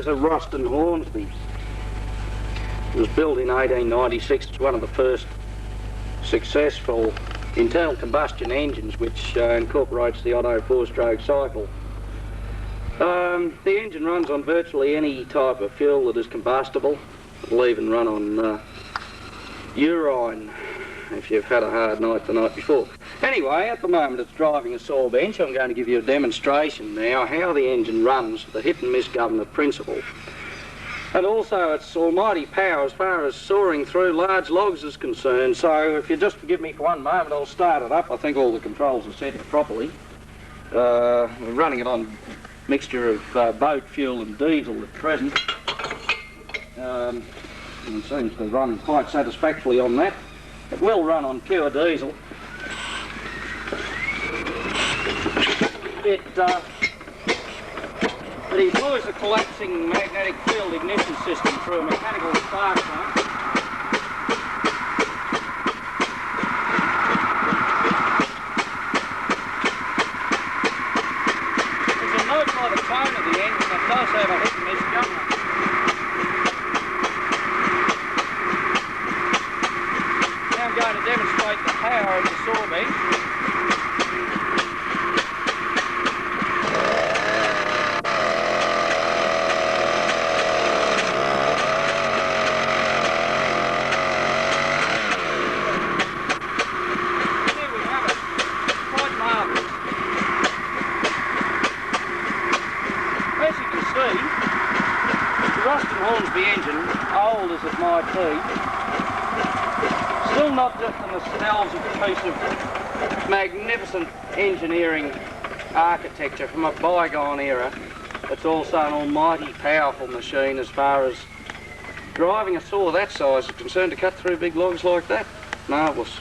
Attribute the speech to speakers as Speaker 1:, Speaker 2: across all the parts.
Speaker 1: is a Ruston Hornsby. It was built in 1896. It's one of the first successful internal combustion engines which incorporates the Otto four-stroke cycle. The engine runs on virtually any type of fuel that is combustible. It'll even run on urine if you've had a hard night the night before. Anyway, at the moment it's driving a sawbench. I'm going to give you a demonstration now how the engine runs, the hit and miss government principle. And also its almighty power as far as sawing through large logs is concerned. So if you just forgive me for one moment, I'll start it up. I think all the controls are set properly. We're running it on a mixture of boat fuel and diesel at present. And it seems to run quite satisfactorily on that. It will run on pure diesel. It employs a collapsing magnetic field ignition system through a mechanical spark plug. As you'll note by the tone of the engine, it does have a hit and miss governor. Now I'm going to demonstrate the power of the sawbench. Ruston Hornsby engine, old as it might be, still not just a nostalgic piece of magnificent engineering architecture from a bygone era. It's also an almighty powerful machine as far as driving a saw that size is concerned, to cut through big logs like that. Marvellous.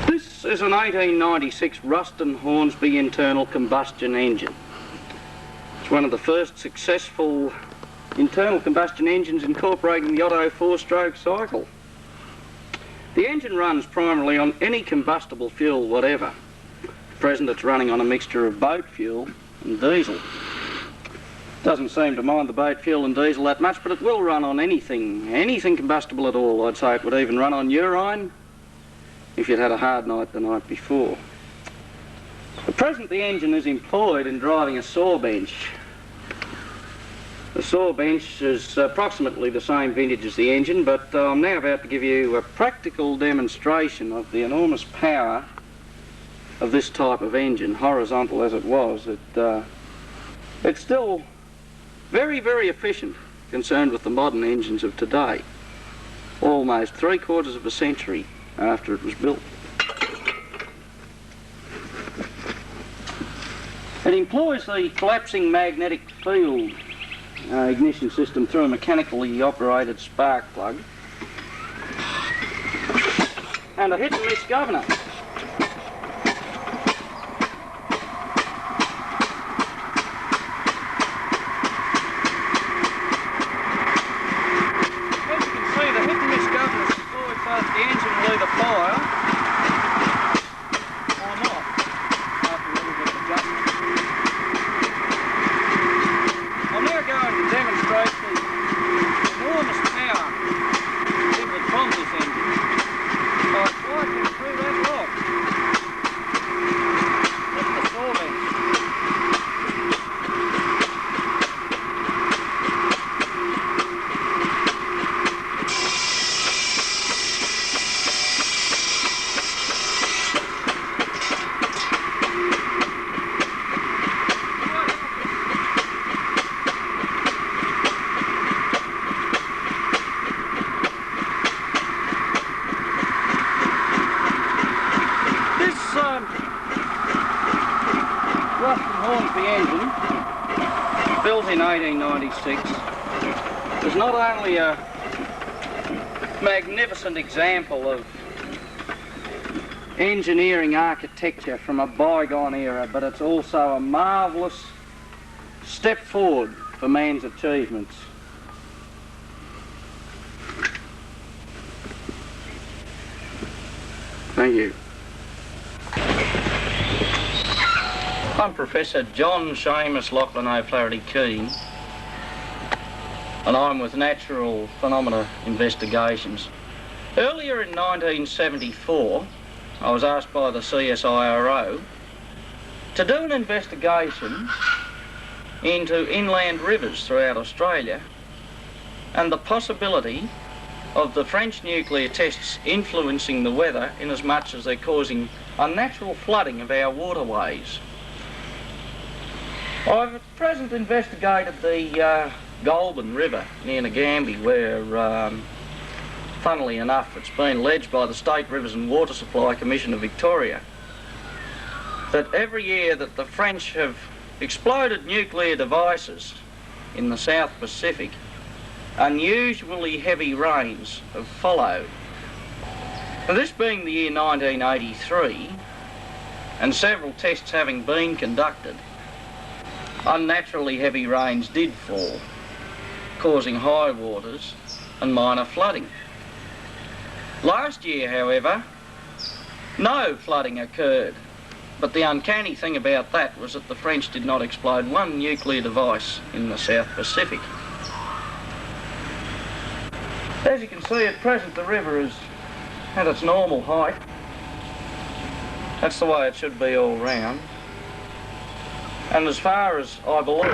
Speaker 1: This is an 1896 Ruston Hornsby internal combustion engine. It's one of the first successful internal combustion engines incorporating the Otto four-stroke cycle. The engine runs primarily on any combustible fuel whatever. At present it's running on a mixture of boat fuel and diesel. Doesn't seem to mind the boat fuel and diesel that much, but it will run on anything combustible at all. I'd say it would even run on urine if you'd had a hard night the night before. At present the engine is employed in driving a sawbench. The sawbench is approximately the same vintage as the engine, but I'm now about to give you a practical demonstration of the enormous power of this type of engine. Horizontal as it was, it's still very, very efficient concerned with the modern engines of today, almost 3/4 of a century after it was built. It employs the collapsing magnetic field ignition system through a mechanically operated spark plug and a hit and miss governor. The engine will either fire or not after a little bit of adjustment. I'll now go and demonstrate the enormous power delivered from this engine by sliding through that log. That's the sawbench. Ruston Hornsby engine, built in 1896, is not only a magnificent example of engineering architecture from a bygone era, but it's also a marvellous step forward for man's achievements. Thank you. I'm Professor John Seamus Lachlan O'Flaherty Kean, and I'm with Natural Phenomena Investigations. Earlier in 1974, I was asked by the CSIRO to do an investigation into inland rivers throughout Australia and the possibility of the French nuclear tests influencing the weather in as much as they're causing unnatural flooding of our waterways. I've at present investigated the Goulburn River near Nagambie, where, funnily enough, it's been alleged by the State Rivers and Water Supply Commission of Victoria that every year that the French have exploded nuclear devices in the South Pacific, unusually heavy rains have followed. Now, this being the year 1983, and several tests having been conducted, unnaturally heavy rains did fall, causing high waters and minor flooding. Last year, however, no flooding occurred, but the uncanny thing about that was that the French did not explode one nuclear device in the South Pacific. As you can see, at present the river is at its normal height. That's the way it should be all round. And as far as I believe,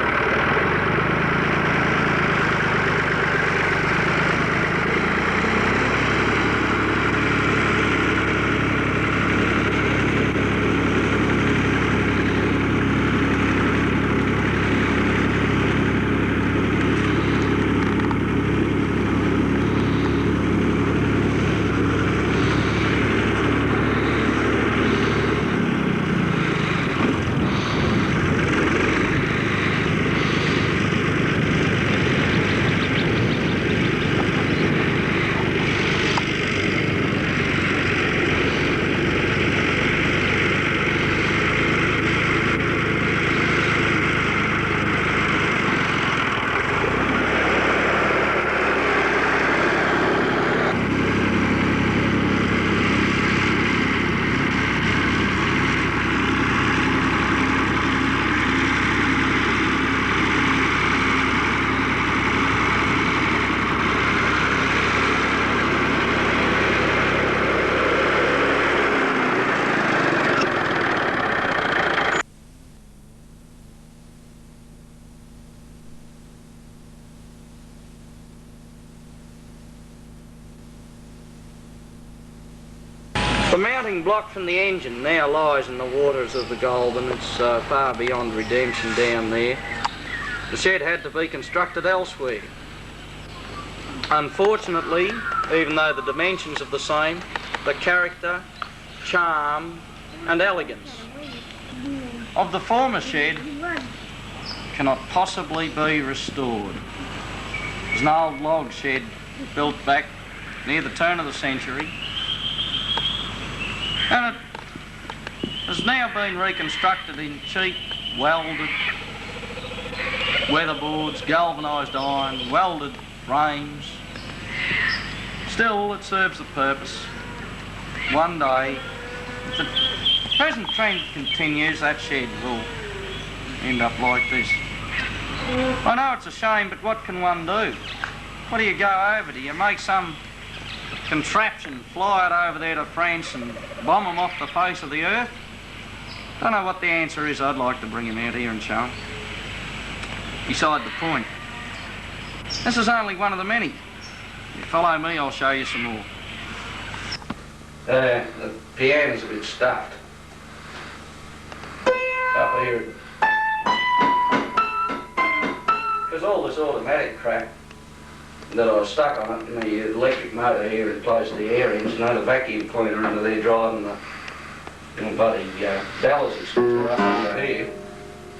Speaker 1: the mounting block from the engine now lies in the waters of the Goulburn. It's far beyond redemption down there. The shed had to be constructed elsewhere. Unfortunately, even though the dimensions are the same, the character, charm and elegance of the former shed cannot possibly be restored. There's an old log shed built back near the turn of the century, and it has now been reconstructed in cheap, welded weatherboards, galvanised iron, welded frames. Still, it serves the purpose. One day, if the present trend continues, that shed will end up like this. I know it's a shame, but what can one do? What do you go over? Do you make some contraption, fly it over there to France and bomb them off the face of the earth? Don't know what the answer is. I'd like to bring him out here and show him. Beside the point. This is only one of the many. If you follow me, I'll show you some more. The piano's a bit stuffed. Up here. Because all this automatic crap that I was stuck on it, and the electric motor here in place of the air engine, and the vacuum cleaner under there driving the bloody bellows and stuff up under here.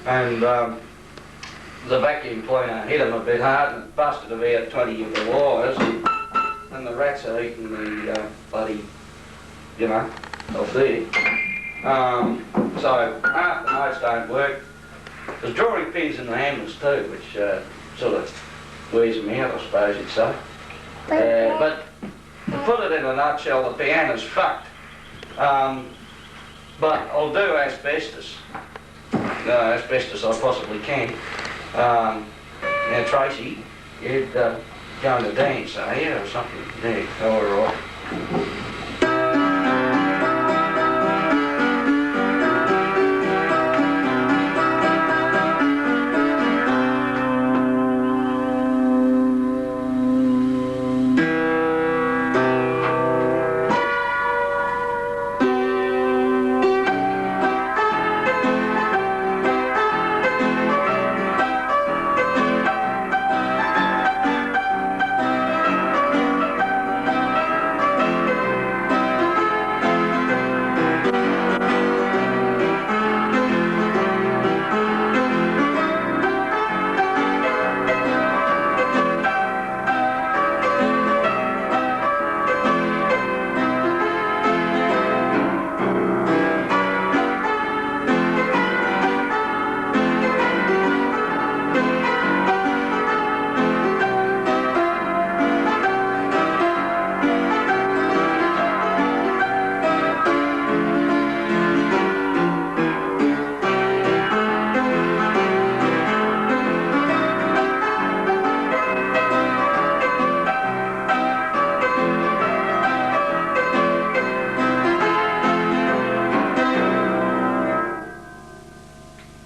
Speaker 1: And the vacuum cleaner hit them a bit hard and busted about 20 of the wires, and the rats are eating the bloody, off there. So half the notes don't work. There's drawing pins in the hammers too, which sort of wears them out, I suppose you'd say. But to put it in a nutshell, the piano's fucked. But I'll do asbestos. Asbestos I possibly can. Now Tracy, you'd going to dance, are you, or something? Yeah, all right.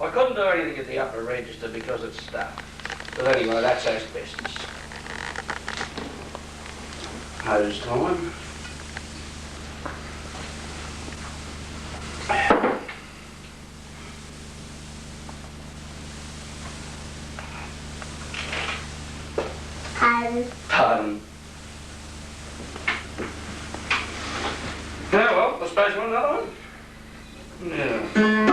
Speaker 1: I couldn't do anything at the upper register because it's stuffed. But anyway, that's asbestos. Hose time. Pardon. Yeah, well, I suppose you want another one? Yeah.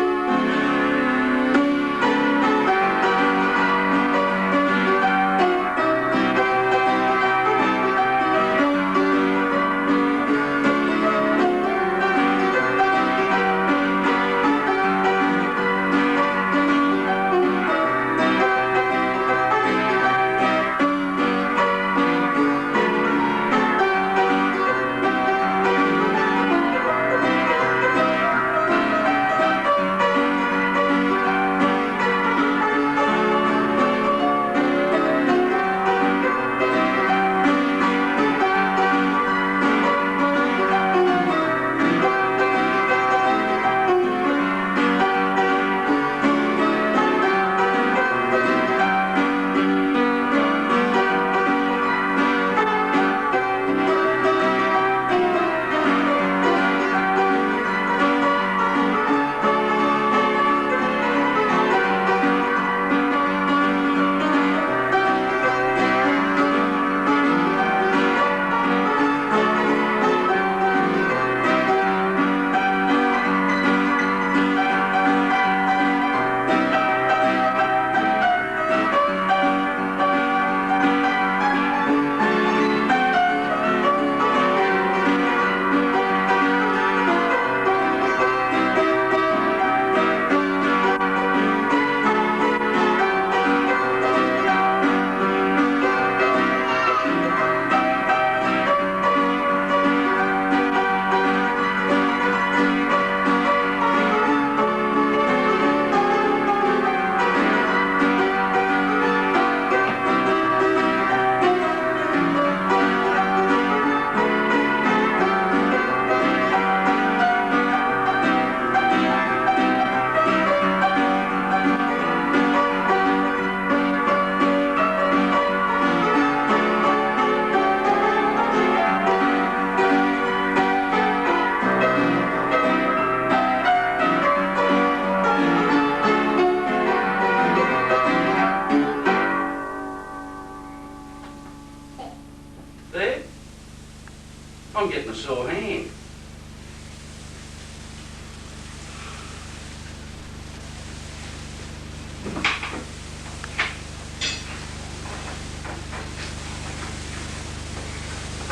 Speaker 1: I'm getting a sore hand.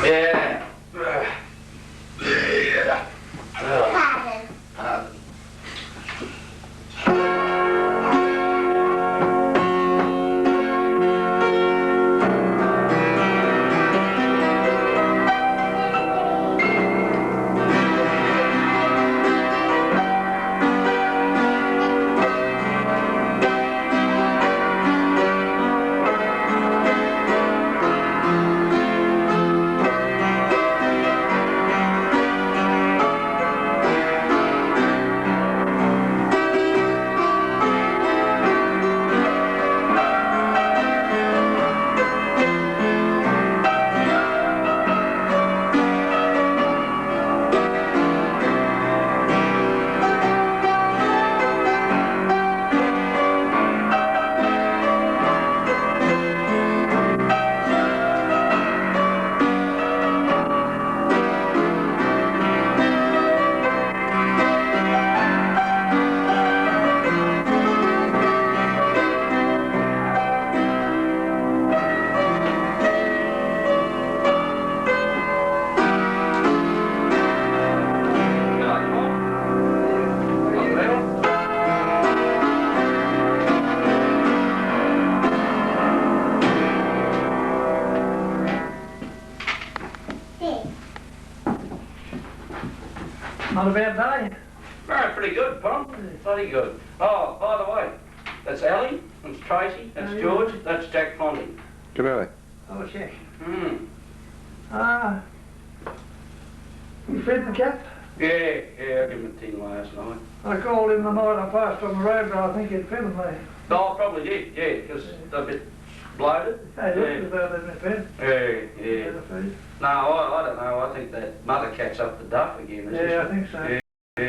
Speaker 1: Yeah. Yeah. Pardon. Pardon.
Speaker 2: Not a bad day.
Speaker 1: Very pretty good, Pom. Bloody good. Oh, by the way, that's Ellie, that's Tracy, that's George, that's Jack Ponting.
Speaker 3: Good early.
Speaker 2: Oh, check.
Speaker 1: Hmm.
Speaker 2: You fed the cat?
Speaker 1: Yeah, I gave him a tin last night.
Speaker 2: I called him the night I passed on the road, but I think he'd fed them there.
Speaker 1: Oh, I probably did, yeah, because they're a bit bloated.
Speaker 2: Hey, look, as though they've been fed.
Speaker 1: Yeah.
Speaker 2: Bit of food.
Speaker 1: No, I don't know. I think that mother cat's up the duff again.
Speaker 2: Yeah, I think so.
Speaker 1: Yeah.